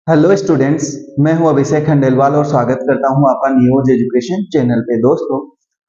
Hello students. मैं हूं अभिषेक खंडेलवाल और स्वागत करता हूं आपका न्यूज एजुकेशन चैनल पे। दोस्तों,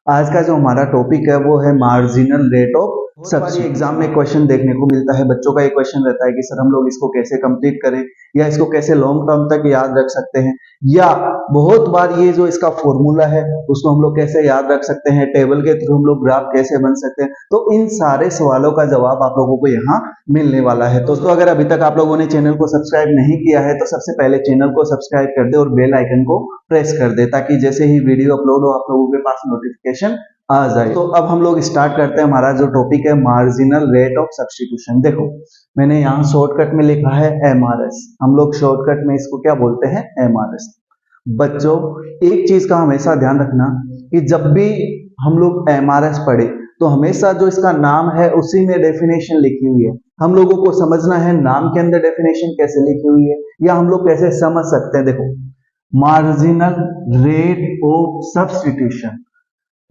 आज का जो हमारा टॉपिक है वो है marginal rate of subsidy. Exam में क्वेश्चन देखने को मिलता है, बच्चों का एक क्वेश्चन रहता है कि सर हम लोग इसको कैसे कंप्लीट करें या इसको कैसे लॉन्ग टर्म तक याद रख सकते हैं, या बहुत बार ये जो इसका फॉर्मूला है उसको हम लोग कैसे याद रख सकते हैं, टेबल के थ्रू हम लोग ग्राफ कैसे बन सकते हैं। तो इन सारे सवालों का जवाब आप लोगों को यहाँ मिलने वाला है। दोस्तों, अगर अभी तक आप लोगों ने चैनल को सब्सक्राइब नहीं किया है तो सबसे पहले चैनल को सब्सक्राइब कर दे और बेल आइकन को प्रेस कर दे, ताकि जैसे ही वीडियो अपलोड हो आप लोगों के पास नोटिफिकेशन आ जाए। तो अब हम लोग स्टार्ट करते हैं। हमारा जो टॉपिक है मार्जिनल रेट ऑफ सब्स्टिट्यूशन। देखो, मैंने यहाँ शॉर्टकट में लिखा है एमआरएस। हम लोग शॉर्टकट में इसको क्या बोलते हैं? एमआरएस। बच्चों, एक चीज का हमेशा ध्यान रखना कि जब भी हम लोग एमआरएस पढ़े तो हमेशा जो इसका नाम है उसी में डेफिनेशन लिखी हुई है। हम लोगों को समझना है नाम के अंदर डेफिनेशन कैसे लिखी हुई है या हम लोग कैसे समझ सकते हैं। देखो, मार्जिनल रेट ऑफ सब्स्टिट्यूशन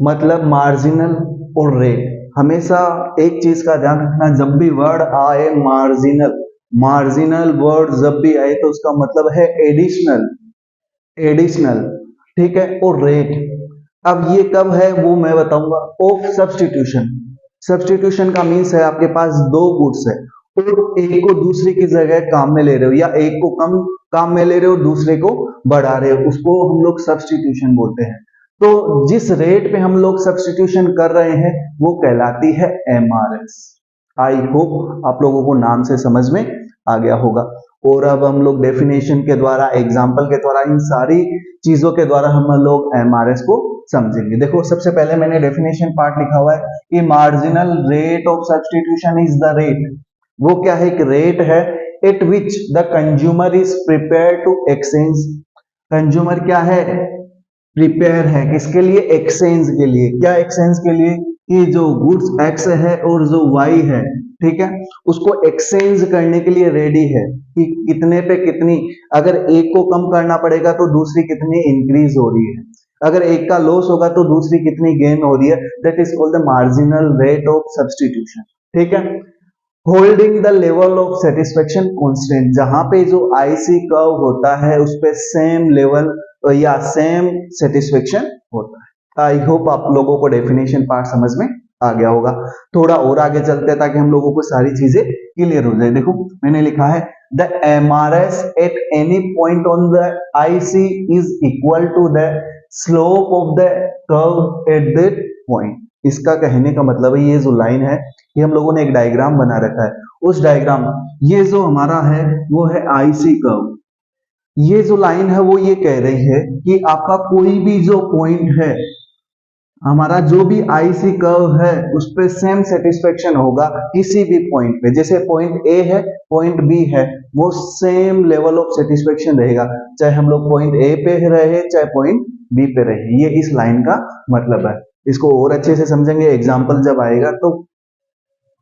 मतलब मार्जिनल और रेट। हमेशा एक चीज का ध्यान रखना, जब भी वर्ड आए मार्जिनल, मार्जिनल वर्ड जब भी आए तो उसका मतलब है एडिशनल, एडिशनल, ठीक है। और रेट, अब ये कब है वो मैं बताऊंगा। ऑफ सब्स्टिट्यूशन, सब्स्टिट्यूशन का मीन्स है आपके पास दो गुड्स है और एक को दूसरे की जगह काम में ले रहे हो, या एक को कम काम में ले रहे हो दूसरे को बढ़ा रहे हो, उसको हम लोग सब्स्टिट्यूशन बोलते हैं। तो जिस रेट पे हम लोग सब्स्टिट्यूशन कर रहे हैं वो कहलाती है एमआरएस। आई होप आप लोगों को नाम से समझ में आ गया होगा। और अब हम लोग डेफिनेशन के द्वारा, एग्जाम्पल के द्वारा, इन सारी चीजों के द्वारा हम लोग एमआरएस को समझेंगे। देखो, सबसे पहले मैंने डेफिनेशन पार्ट लिखा हुआ है कि marginal rate of substitution is the rate. वो क्या है? एक रेट है at which the consumer is prepare to exchange. Consumer क्या है? प्रिपेयर है किसके लिए? एक्सचेंज के लिए। क्या एक्सचेंज के लिए? कि जो गुड्स एक्स है और जो वाई है, ठीक है, उसको एक्सचेंज करने के लिए रेडी है कि कितने पे कितनी, अगर एक को कम करना पड़ेगा तो दूसरी कितनी इंक्रीज हो रही है, अगर एक का लॉस होगा तो दूसरी कितनी गेन हो रही है। That is called the marginal rate of substitution, ठीक है। Holding the level of satisfaction constant, जहां पे जो आईसी कर्व होता है उस पे सेम लेवल या सेम सेटिस्फेक्शन होता है। आई होप आप लोगों को डेफिनेशन पार्ट समझ में आ गया होगा। थोड़ा और आगे चलते हैं ताकि हम लोगों को सारी चीजें क्लियर हो जाए। देखो, मैंने लिखा है the MRS at any point on the IC is equal to the slope of the curve at that point. इसका कहने का मतलब है, ये जो लाइन है ये हम लोगों ने एक डायग्राम बना रखा है। उस डायग्राम, ये जो हमारा है वो है आईसी कर्व। ये जो लाइन है वो ये कह रही है कि आपका कोई भी जो पॉइंट है, हमारा जो भी आईसी कर्व है उस पे सेम सेटिस्फेक्शन होगा किसी भी पॉइंट पे। जैसे पॉइंट ए है, पॉइंट बी है, वो सेम लेवल ऑफ सेटिस्फेक्शन रहेगा, चाहे हम लोग पॉइंट ए पे रहे चाहे पॉइंट बी पे रहे। ये इस लाइन का मतलब है। इसको और अच्छे से समझेंगे एग्जाम्पल जब आएगा तो।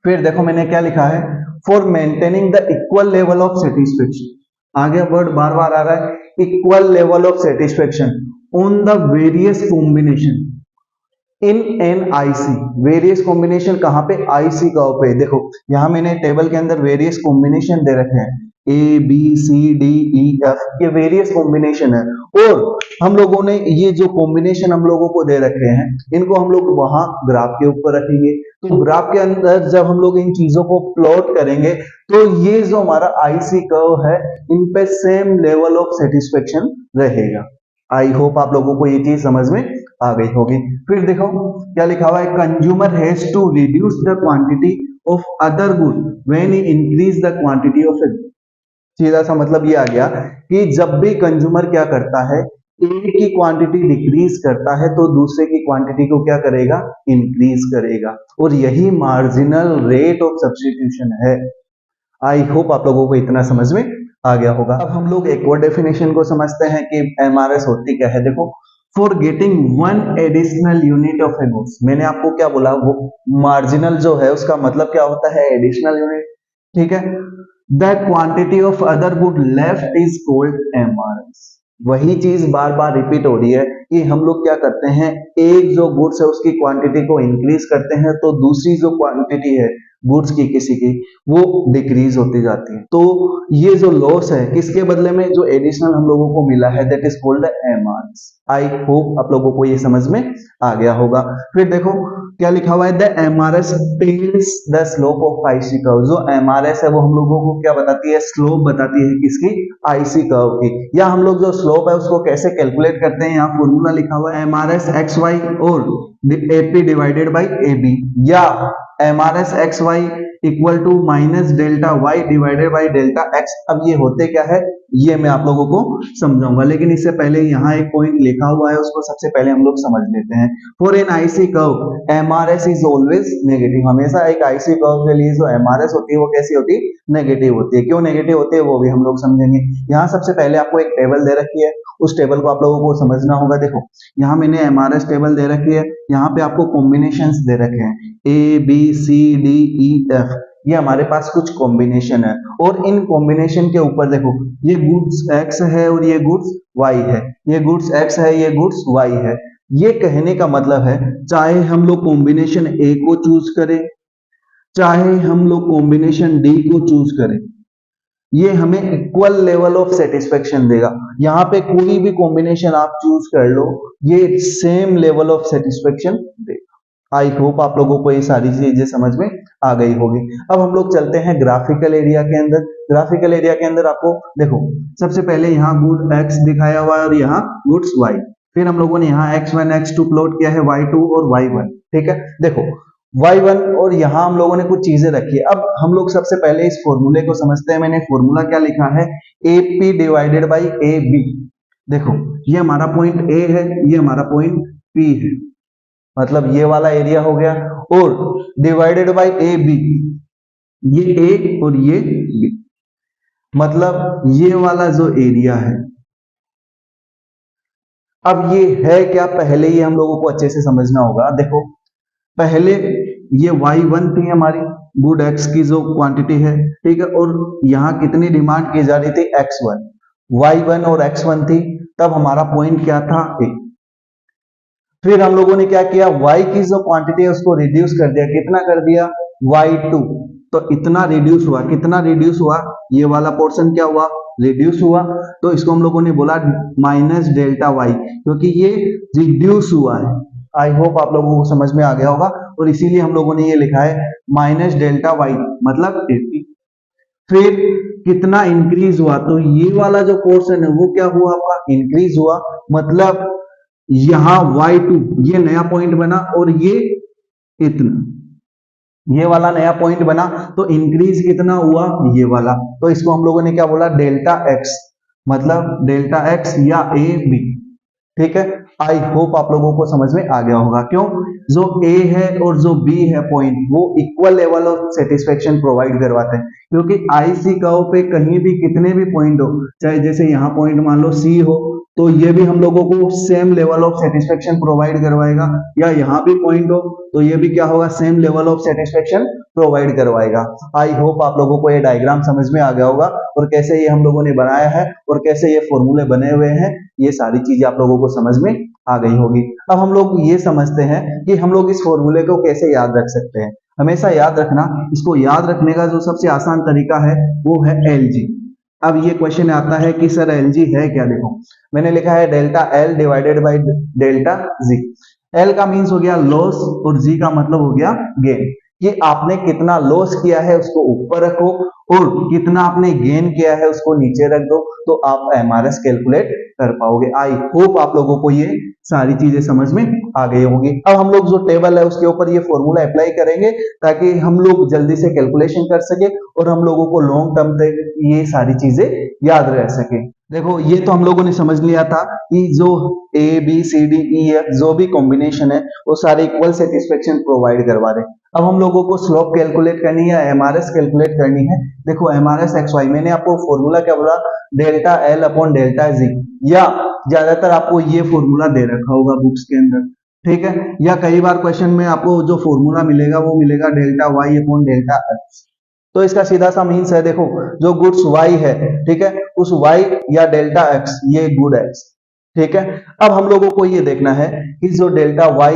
फिर देखो मैंने क्या लिखा है, for maintaining the equal level of satisfaction. आगे वर्ड बार बार आ रहा है, equal level of satisfaction on the various combination in an IC. Various combination कहां पे? आईसी कर्व पे। देखो, यहां मैंने टेबल के अंदर वेरियस कॉम्बिनेशन दे रखे हैं, A B C D E F, ये वेरियस कॉम्बिनेशन है। और हम लोगों ने ये जो कॉम्बिनेशन हम लोगों को दे रखे हैं इनको हम लोग वहां ग्राफ के ऊपर रखेंगे। तो ग्राफ के अंदर जब हम लोग इन चीजों को प्लॉट करेंगे तो ये जो हमारा आईसी कर्व है इन पे सेम लेवल ऑफ सेटिस्फेक्शन रहेगा। आई होप आप लोगों को ये चीज समझ में आ गई होगी। फिर देखो क्या लिखा हुआ है, consumer has to reduce the quantity of other good when he increase the quantity of A. सीधा सा मतलब ये आ गया कि जब भी कंज्यूमर क्या करता है, एक की क्वांटिटी डिक्रीज करता है तो दूसरे की क्वांटिटी को क्या करेगा? इंक्रीज करेगा। और यही मार्जिनल रेट ऑफ सब्स्टिट्यूशन है। आई होप आप लोगों को इतना समझ में आ गया होगा। अब हम लोग एक और डेफिनेशन को समझते हैं कि एमआरएस होती क्या है। देखो, for getting one additional unit of A goods, मैंने आपको क्या बोला, वो मार्जिनल जो है उसका मतलब क्या होता है? एडिशनल यूनिट, ठीक है। The quantity of other good left is called MRS. वही चीज बार बार रिपीट हो रही है कि हम लोग क्या करते हैं, एक जो गुड्स है उसकी क्वांटिटी को इंक्रीज करते हैं तो दूसरी जो क्वांटिटी है गुड्स की किसी की, वो डिक्रीज होती जाती है। तो ये जो लॉस है किसके बदले में जो एडिशनल हम लोगों को मिला है, that is called MRS. I hope आप लोगों को ये समझ में आ गया होगा। फिर देखो क्या लिखा हुआ है, the MRS tells the slope of IC curve. जो एमआरएस है वो हम लोगों को क्या बताती है, स्लोप बताती है किसकी, आईसी कर्व की। या हम लोग जो स्लोप है उसको कैसे कैलकुलेट करते हैं, यहाँ फॉर्मूला लिखा हुआ है एमआरएस एक्स वाई और एपी डिवाइडेड बाई एबी, या MRS X Y equal to minus delta Y divided by delta X. अब ये होते क्या है ये मैं आप लोगों को समझाऊंगा, लेकिन इससे पहले यहाँ एक पॉइंट लिखा हुआ है उसको सबसे पहले हम लोग समझ लेते हैं। For an IC curve MRS is always negative. हमेशा एक आईसी कर्व के लिए जो एमआरएस होती है वो कैसी होती है, नेगेटिव होती है। क्यों नेगेटिव होती है वो भी हम लोग समझेंगे। यहाँ सबसे पहले आपको एक टेबल दे रखी है, उस टेबल को आप लोगों को समझना होगा। देखो यहाँ मैंने एमआरएस टेबल दे रखी है, यहाँ पे आपको कॉम्बिनेशंस दे रखे हैं A B C D E F, ये हमारे पास कुछ कॉम्बिनेशन है। और इन कॉम्बिनेशन के ऊपर देखो ये गुड्स एक्स है और ये गुड्स वाई है, ये गुड्स एक्स है, ये गुड्स वाई है। ये कहने का मतलब है चाहे हम लोग कॉम्बिनेशन ए को चूज करें, चाहे हम लोग कॉम्बिनेशन डी को चूज करें, ये हमें इक्वल लेवल ऑफ सेटिस्फेक्शन देगा। यहाँ पे कोई भी कॉम्बिनेशन आप चूज कर लो, ये सेम लेवल ऑफ सेटिस्फेक्शन देगा। आई होप आप लोगों को ये सारी चीजें समझ में आ गई होगी। अब हम लोग चलते हैं ग्राफिकल एरिया के अंदर। ग्राफिकल एरिया के अंदर आपको देखो सबसे पहले यहाँ गुड एक्स दिखाया हुआ है और यहाँ गुड्स वाई। फिर हम लोगों ने यहाँ x1 x2 प्लॉट किया है, y2 और y1। ठीक है, देखो y1 और यहाँ हम लोगों ने कुछ चीजें रखी है। अब हम लोग सबसे पहले इस फॉर्मूले को समझते हैं। मैंने फॉर्मूला क्या लिखा है, AP डिवाइडेड बाई AB। देखो ये हमारा पॉइंट A है, ये हमारा पॉइंट P है, मतलब ये वाला एरिया हो गया, और डिवाइडेड बाई AB, ये A और ये B, मतलब ये वाला जो एरिया है। अब ये है क्या, पहले ये हम लोगों को अच्छे से समझना होगा। देखो पहले ये y1 थी हमारी गुड x की जो क्वांटिटी है, ठीक है, और यहाँ कितनी डिमांड की जा रही थी, x1, y1 और x1 थी। तब हमारा पॉइंट क्या था, A। फिर हम लोगों ने क्या किया, y की जो क्वांटिटी है उसको रिड्यूस कर दिया, कितना कर दिया, y2। तो इतना रिड्यूस हुआ, कितना रिड्यूस हुआ, ये वाला पोर्शन क्या हुआ, रिड्यूस हुआ। तो इसको हम लोगों ने बोला माइनस डेल्टा वाई, क्योंकि ये रिड्यूस हुआ है। आई होप आप लोगों को समझ में आ गया होगा, और इसीलिए हम लोगों ने ये लिखा है माइनस डेल्टा वाई, मतलब 80। फिर कितना इंक्रीज हुआ, तो ये वाला जो पोर्शन है वो क्या हुआ, आपका इंक्रीज हुआ। मतलब यहां y2 ये नया पॉइंट बना, और ये इतना, ये वाला नया पॉइंट बना, तो इंक्रीज कितना हुआ, ये वाला। तो इसको हम लोगों ने क्या बोला, डेल्टा एक्स, मतलब डेल्टा एक्स या ए बी। ठीक है, आई होप आप लोगों को समझ में आ गया होगा। क्यों, जो ए है और जो बी है पॉइंट, वो equal level of satisfaction provide करवाते हैं। क्योंकि आईसी कर्व पे कहीं भी कितने भी पॉइंट हो, चाहे जैसे यहाँ पॉइंट मान लो सी हो, तो ये भी हम लोगों को same level of satisfaction provide करवाएगा। या यहाँ भी पॉइंट हो तो ये भी क्या होगा, same level of satisfaction provide करवाएगा। आई होप आप लोगों को ये डायग्राम समझ में आ गया होगा, और कैसे ये हम लोगों ने बनाया है और कैसे ये फॉर्मूले बने हुए हैं, ये सारी चीजें आप लोगों को समझ में आ गई होगी। अब हम लोग ये समझते हैं कि हम लोग इस फॉर्मूले को कैसे याद रख सकते हैं। हमेशा याद रखना, इसको याद रखने का जो सबसे आसान तरीका है वो है LG। अब ये क्वेश्चन आता है कि सर LG है क्या, देखो मैंने लिखा है delta L divided by delta G। L का मीन्स हो गया लॉस और G का मतलब हो गया गेन, कि आपने कितना लॉस किया है उसको ऊपर रखो और कितना आपने गेन किया है उसको नीचे रख दो, तो आप एमआरएस कैलकुलेट कर पाओगे। आई होप आप लोगों को ये सारी चीजें समझ में आ गई होंगी। अब हम लोग जो टेबल है उसके ऊपर ये फॉर्मूला अप्लाई करेंगे, ताकि हम लोग जल्दी से कैलकुलेशन कर सके और हम लोगों को लॉन्ग टर्म तक ये सारी चीजें याद रह सके। देखो ये तो हम लोगों ने समझ लिया था कि जो A B C D E F जो भी कॉम्बिनेशन है वो सारे इक्वल सेटिस्फेक्शन प्रोवाइड करवा रहे हैं। अब हम लोगों को स्लोप कैलकुलेट करनी है, एमआरएस कैलकुलेट करनी है। देखो एमआरएस एक्स वाई, मैंने आपको फॉर्मूला क्या बोला, delta L upon delta G, या ज्यादातर आपको ये फॉर्मूला दे रखा होगा बुक्स के अंदर, ठीक है, या कई बार क्वेश्चन में आपको जो फॉर्मूला मिलेगा वो मिलेगा delta Y upon delta X. तो इसका सीधा सा मीन्स है, देखो जो गुड्स y है, ठीक है, उस y या डेल्टा x, ये गुड x, ठीक है। अब हम लोगों को ये देखना है कि जो डेल्टा y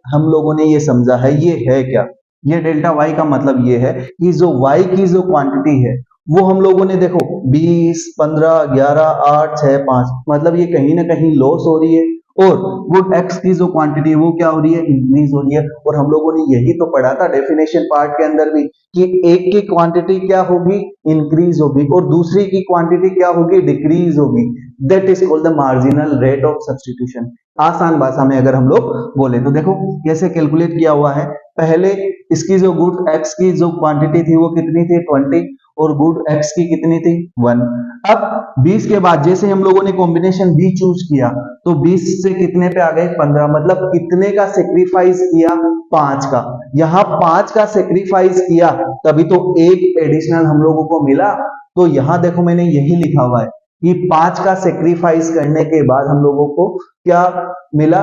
हम लोगों ने ये समझा है ये है क्या, ये डेल्टा वाई का मतलब ये है कि जो वाई की जो क्वांटिटी है वो हम लोगों ने देखो 20, 15, 11, 8, 6, 5 मतलब ये कहीं ना कहीं लॉस हो रही है, और गुड एक्स की जो क्वांटिटी है वो क्या हो रही है, इंक्रीज हो रही है। और हम लोगों ने यही तो पढ़ा था डेफिनेशन पार्ट के अंदर भी कि एक की क्वांटिटी क्या होगी, इंक्रीज होगी, और दूसरी की क्वांटिटी क्या होगी, डिक्रीज होगी। That is called the marginal rate of substitution. आसान भाषा में अगर हम लोग बोले तो देखो कैसे कैलकुलेट किया हुआ है। पहले इसकी जो गुड एक्स की जो क्वांटिटी थी वो कितनी थी, 20, और गुड एक्स की कितनी थी, 1। अब 20 के बाद जैसे हम लोगों ने कॉम्बिनेशन बी चूज किया तो 20 से कितने पे आ गए, 15। मतलब कितने का सेक्रीफाइस किया, 5 का। यहां 5 का सेक्रीफाइस किया तभी तो एक एडिशनल हम लोगों को मिला। तो यहां देखो मैंने यही लिखा हुआ है कि 5 का सेक्रीफाइस करने के बाद हम लोगों को क्या मिला,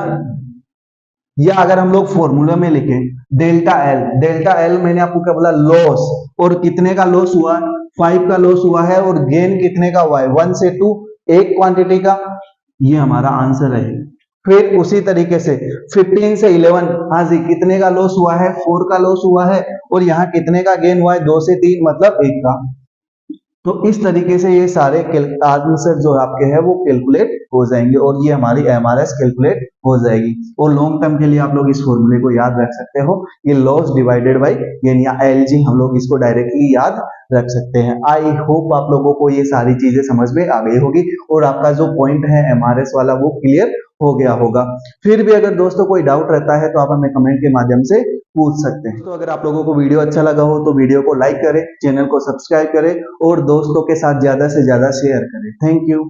या अगर हम लोग फॉर्मूला में लिखें डेल्टा एल, डेल्टा एल मैंने आपको क्या बोला, लॉस। और कितने का लॉस हुआ, 5 का लॉस हुआ है, और गेन कितने का हुआ है, 1 से 2, एक क्वांटिटी का। ये हमारा आंसर है। फिर उसी तरीके से 15 से 11, हाँ जी, कितने का लॉस हुआ है, 4 का लॉस हुआ है, और यहाँ कितने का गेन हुआ है, 2 से 3 मतलब 1 का। तो इस तरीके से ये सारे आंसर जो आपके हैं वो कैलकुलेट हो जाएंगे, और ये हमारी एमआरएस कैलकुलेट हो जाएगी। और लॉन्ग टर्म के लिए आप लोग इस फॉर्मूले को याद रख सकते हो, ये लॉस डिवाइडेड बाई गेन या एलजी, हम लोग इसको डायरेक्टली याद रख सकते हैं। आई होप आप लोगों को ये सारी चीजें समझ में आ गई होगी, और आपका जो पॉइंट है एमआरएस वाला वो क्लियर हो गया होगा। फिर भी अगर दोस्तों कोई डाउट रहता है तो आप हमें कमेंट के माध्यम से पूछ सकते हैं। तो अगर आप लोगों को वीडियो अच्छा लगा हो तो वीडियो को लाइक करें, चैनल को सब्सक्राइब करें, और दोस्तों के साथ ज्यादा से ज्यादा शेयर करें। Thank you.